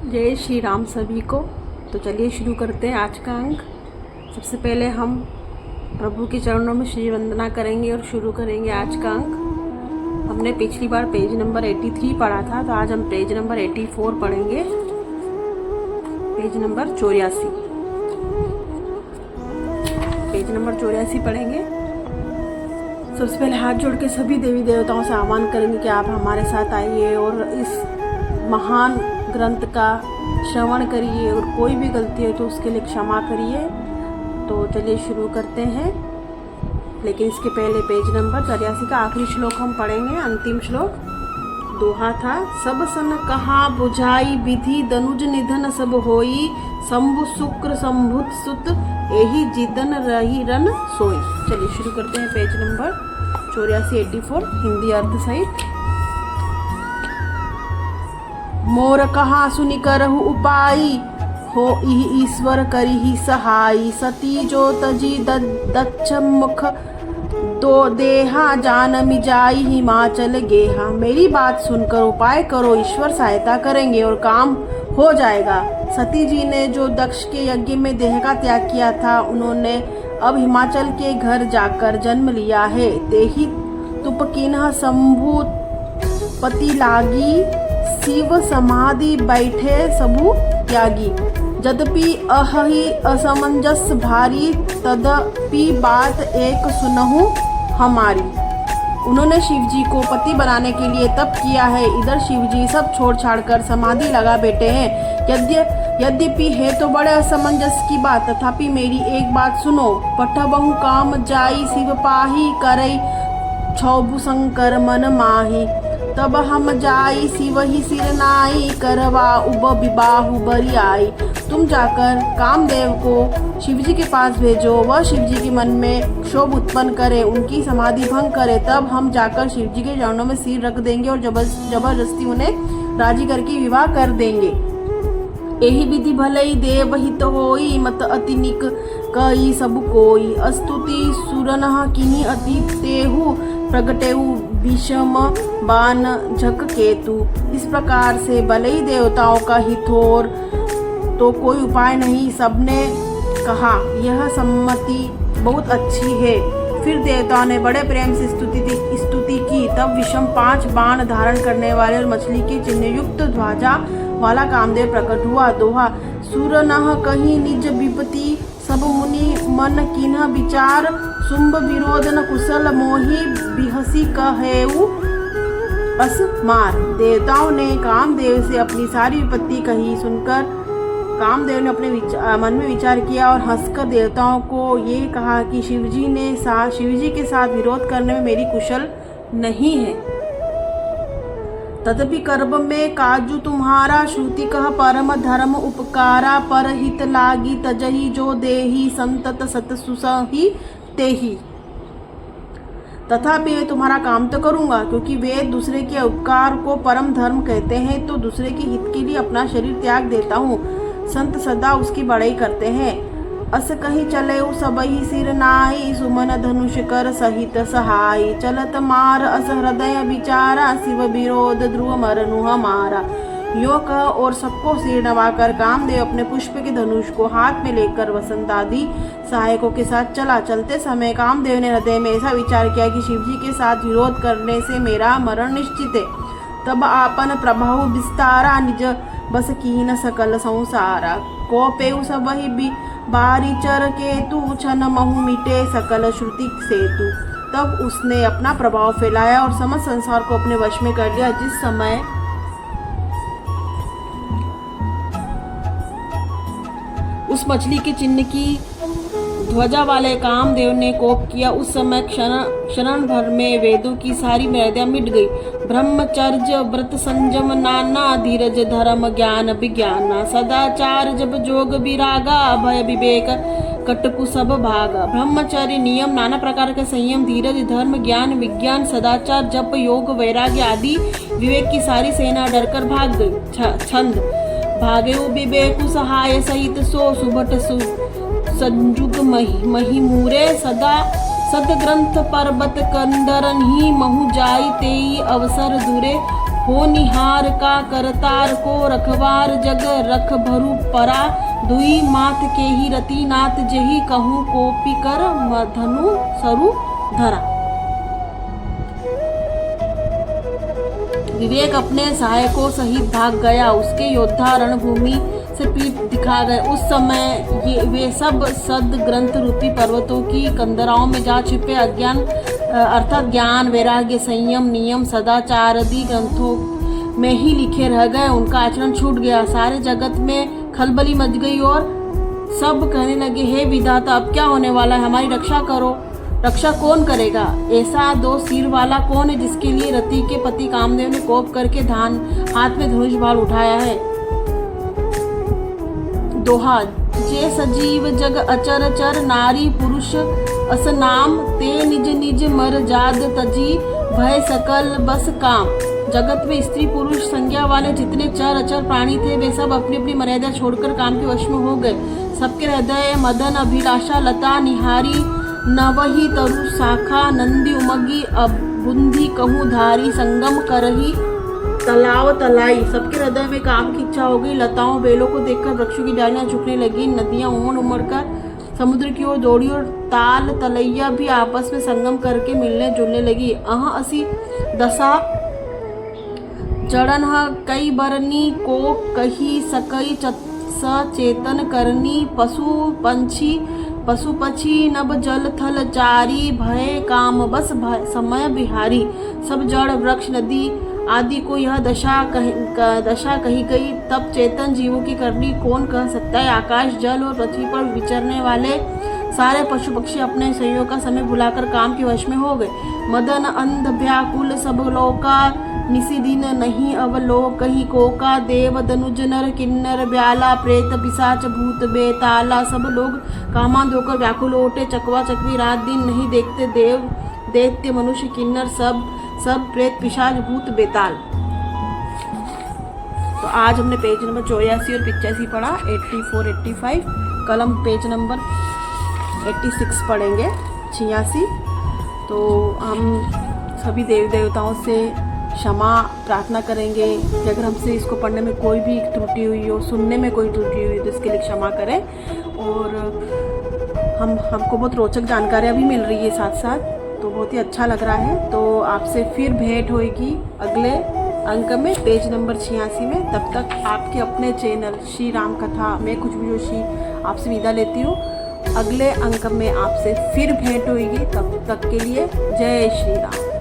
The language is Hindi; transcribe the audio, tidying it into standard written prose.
जय श्री राम सभी को। तो चलिए शुरू करते हैं आज का अंक। सबसे पहले हम प्रभु के चरणों में श्री वंदना करेंगे और शुरू करेंगे आज का अंक। हमने पिछली बार पेज नंबर 83 पढ़ा था, तो आज हम पेज नंबर 84 पढ़ेंगे। पेज नंबर 84 पढ़ेंगे। सबसे पहले हाथ जोड़ के सभी देवी देवताओं से आह्वान करेंगे कि आप हमारे साथ आइए और इस महान ग्रंथ का श्रवण करिए और कोई भी गलती है तो उसके लिए क्षमा करिए। तो चलिए शुरू करते हैं, लेकिन इसके पहले पेज नंबर 83 का आखिरी श्लोक हम पढ़ेंगे। अंतिम श्लोक दोहा था। सब सन कहा बुझाई विधि दनुज निधन सब होई, शंभु शुक्र शंभुत सुत एहि जितन रही रन सोई। चलिए शुरू करते हैं पेज नंबर 84 हिंदी अर्थ सहित। मोर कहा सुनि करहु उपाई, हो ईश्वर करिहि सहाई। सती जो तजी दक्ष मुख दो देहा, जान मिजाई हिमाचल गेहा। मेरी बात सुनकर उपाय करो, ईश्वर सहायता करेंगे और काम हो जाएगा। सती जी ने जो दक्ष के यज्ञ में देह का त्याग किया था, उन्होंने अब हिमाचल के घर जाकर जन्म लिया है। तेहि तुपकिन्ह शंभु पति लागी, शिव समाधि बैठे सबु त्यागी। यद्यपि अहि असमंजस भारी, तदपि बात एक सुनहु हमारी। उन्होंने शिव जी को पति बनाने के लिए तप किया है, इधर शिव जी सब छोड़ छाड़ कर समाधि लगा बैठे हैं। यद्यपि है तो बड़े असमंजस की बात, तथापि मेरी एक बात सुनो। पठबहु काम जाई, शिव पाही करई छौभु शंकर मन माही। तब हम जाई शिव ही सिर नाई, करवा उब विबाहु बरी आई। तुम जाकर कामदेव को शिवजी के पास भेजो, वह शिवजी के मन में क्षोभ उत्पन्न करे, उनकी समाधि भंग करे। तब हम जाकर शिवजी के चरणों में सिर रख देंगे और जबरदस्ती उन्हें राजी करके विवाह कर देंगे। एहि विधि भलई देव हित होई, मत अति निक कई सब कोई। अस्तुति सुरनह किन्ही अति तेहु, प्रगटेहु विषम बान झक केतु। इस प्रकार से भलई देवताओं का हित हो तो कोई उपाय नहीं। सबने कहा यह सम्मति बहुत अच्छी है। फिर देवताओं ने बड़े प्रेम से स्तुति की। तब विषम 5 बाण धारण करने वाले और मछली के चिन्ह युक्त ध्वजा वाला कामदेव प्रकट हुआ। दोहा। सुर नह कहीं निज विपति, सब मुनि मन किन्ह विचार। शुंभ विरोध न कुशल, मोहि बिहसी कहेउ अस मार। देवताओं ने कामदेव से अपनी सारी विपत्ति कही। सुनकर कामदेव ने अपने मन में विचार किया और हंसकर देवताओं को ये कहा कि शिवजी के साथ विरोध करने में मेरी कुशल नहीं है। तदपि कर्म में काजू तुम्हारा, श्रुति कह परम धर्म उपकारा। परहित लागी तजहि जो देही, संतत सत सुसहि तेहि। तथापि मैं तुम्हारा काम तो करूंगा, क्योंकि वेद दूसरे के उपकार को परम धर्म कहते हैं, तो दूसरे के हित के लिए अपना शरीर त्याग देता हूँ। संत सदा उसकी बड़ाई करते हैं। अस कहीं चले सबहि सिर नाई, सुमन धनुष कर सहित सहाई। चलत मार अस हृदय विचारा, शिव विरोध ध्रुव मरनु हमारा। यो कह और सबको सिर नवाकर कामदेव अपने पुष्प के धनुष को हाथ में लेकर वसंत आदि सहायकों के साथ चला। चलते समय कामदेव ने हृदय में ऐसा विचार किया कि शिवजी के साथ विरोध करने से मेरा मरण निश्चित है। तब आपन प्रभाव विस्तारा, निज बस कीन सकल संसारा। कोपेउ सबहि बारी चर केतु, छन महु मिटे सकल श्रुति सेतु। तब उसने अपना प्रभाव फैलाया और समस्त संसार को अपने वश में कर लिया। जिस समय उस मछली के चिन्ह की ध्वजा वाले कामदेव ने कोप किया, उस समय क्षण भर में वेदों की सारी मर्यादा मिट गई। ब्रह्मचर्य व्रत संयम नाना, धीरज धर्म ज्ञान विज्ञान। सदाचार जब जोग विरागा, भय विवेक कटकु सब भागा। ब्रह्मचर्य नियम, नाना प्रकार का संयम, धीरज धर्म ज्ञान विज्ञान, सदाचार जप योग वैराग्य आदि विवेक की सारी सेना डरकर भाग गई। छंद भागे विवेकु सहाय सहित, सो सुभट संजुग मही मूरे। सदा सदग्रंथ पर्वत कंदरन ही महु जाई, तेई अवसर दूरे हो निहार का करतार को रखवार जग रख भरु परा दुई मात के ही रति नाथ जही कहूँ कोपी कर मधनु सरु धरा। विवेक अपने सहायकों सहित भाग गया, उसके योद्धा रणभूमि से पीठ दिखा गए। उस समय वे सब सद ग्रंथ रूपी पर्वतों की कंदराओं में जा छिपे अज्ञान अर्थात ज्ञान वैराग्य संयम नियम सदाचार आदि ग्रंथों में ही लिखे रह गए। उनका आचरण छूट गया। सारे जगत में खलबली मच गई और सब कहने लगे, हे विधाता, अब क्या होने वाला है, हमारी रक्षा करो। रक्षा कौन करेगा? ऐसा दो सिर वाला कौन है जिसके लिए रति के पति कामदेव ने कोप करके धान हाथ में धनुष बाण उठाया है। दोहा, जे सजीव जग अचर चर नारी पुरुष अस नाम ते निज निज मर जाद तजी भय सकल बस काम। जगत में स्त्री पुरुष संज्ञा वाले जितने चर अचर प्राणी थे वे सब अपनी अपनी मर्यादा छोड़कर काम के वश में हो गए। सबके हृदय मदन अभिलाषा लता निहारी नवही तरु शाखा नंदी उमगी अबुंधी कहूँ धारी संगम करही तालाव तलाई। सबके हृदय में काम की इच्छा हो गई। लताओं बेलों को देखकर वृक्षों की डालियां झुकने लगी। नदियां उमड़ उमड़ कर समुद्र की ओर दौड़ी और ताल तलैया भी आपस में संगम करके मिलने जुलने लगी। असी दशा जड़न कई बरनी को कही सकई सचेतन करनी पशु पक्षी नभ जल थल चारी भय काम बस समय बिहारी। सब जड़ वृक्ष नदी आदि को यह दशा कही गई, तब चेतन जीवों की करनी कौन कह सकता है। आकाश जल और पृथ्वी पर विचरने वाले सारे पशु पक्षी अपने संयोग का समय भुलाकर काम के वश में हो गए। मदन अंध व्याकुल सब लोका निसी दिन नहीं अवलोक कहीं कोका देव दनुज नर किन्नर ब्याला प्रेत पिशाच भूत बेताला। सब लोग कामांध होकर व्याकुल ओटे चकवा चकवी रात दिन नहीं देखते। देव दैत्य मनुष्य किन्नर सब प्रेत पिशाच भूत बेताल। तो आज हमने पेज नंबर 84 और 85 पढ़ा, 84 85। कल हम पेज नंबर 86 पढ़ेंगे, 86। तो हम सभी देवी देवताओं से क्षमा प्रार्थना करेंगे कि अगर हमसे इसको पढ़ने में कोई भी त्रुटि हुई हो, सुनने में कोई त्रुटि हुई तो इसके लिए क्षमा करें। और हमको बहुत रोचक जानकारियाँ भी मिल रही है साथ साथ, तो बहुत ही अच्छा लग रहा है। तो आपसे फिर भेंट होएगी अगले अंक में, पेज नंबर 86 में। तब तक आपके अपने चैनल श्री राम कथा में कुछ भी जोशी आपसे विदा लेती हूँ। अगले अंक में आपसे फिर भेंट होएगी, तब तक के लिए जय श्री राम।